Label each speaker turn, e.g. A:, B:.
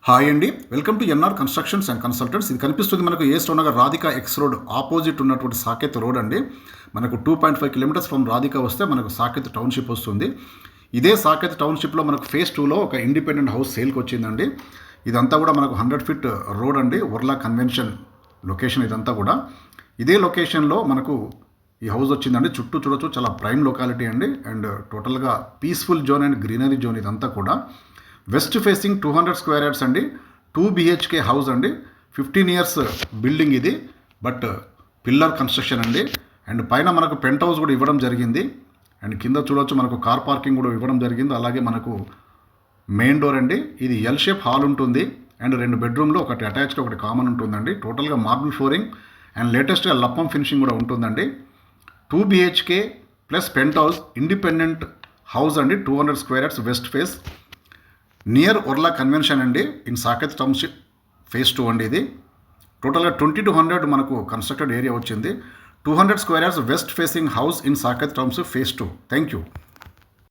A: Hi అండి, welcome to NR constructions and consultants. ఇది కనిపిస్తుంది మనకు AS Nagar Radhika X road opposite ఉన్నటువంటి సాకేత్ రోడ్ అండి. మనకు 2.5 కిలోమీటర్స్ ఫ్రమ్ రాధికా వస్తే మనకు సాకేత్ టౌన్షిప్ వస్తుంది. ఇదే సాకేత్ టౌన్షిప్లో మనకు ఫేజ్ 2లో ఒక ఇండిపెండెంట్ హౌస్ సేల్కి వచ్చిందండి. ఇదంతా కూడా మనకు 100 ఫీట్ రోడ్ అండి, ఉర్లా కన్వెన్షన్ లొకేషన్. ఇదంతా కూడా ఇదే లొకేషన్లో మనకు ఈ హౌస్ వచ్చిందండి. చుట్టూ చూడొచ్చు, చాలా ప్రైమ్ లొకాలిటీ అండి. అండ్ టోటల్గా peaceful zone and greenery zone. ఇదంతా కూడా వెస్ట్ ఫేసింగ్ 200 స్క్వేర్ యార్డ్స్ అండి. 2 BHK హౌస్ అండి. 15 ఇయర్స్ బిల్డింగ్ ఇది, బట్ పిల్లర్ కన్స్ట్రక్షన్ అండి. అండ్ పైన మనకు పెంట్ హౌస్ కూడా ఇవ్వడం జరిగింది. అండ్ కింద చూడొచ్చు మనకు కార్ పార్కింగ్ కూడా ఇవ్వడం జరిగింది. అలాగే మనకు మెయిన్ డోర్ అండి. ఇది ఎల్ షేప్ హాల్ ఉంటుంది. అండ్ 2 బెడ్రూమ్లో ఒకటి అటాచ్డ్ ఒకటి కామన్ ఉంటుందండి. టోటల్గా మార్బుల్ ఫ్లోరింగ్ అండ్ లేటెస్ట్గా లప్పం ఫినిషింగ్ కూడా ఉంటుందండి. 2 BHK plus penthouse independent house అండి. 200 square yards west face near ఉర్లా కన్వెన్షన్ అండి, ఇన్ సాకేత్ టౌన్షిప్ ఫేజ్ 2 అండి. ఇది టోటల్గా 20 to 100 మనకు కన్స్ట్రక్టెడ్ ఏరియా వచ్చింది. 200 square yards west facing house in Saketh township phase 2. Thank you.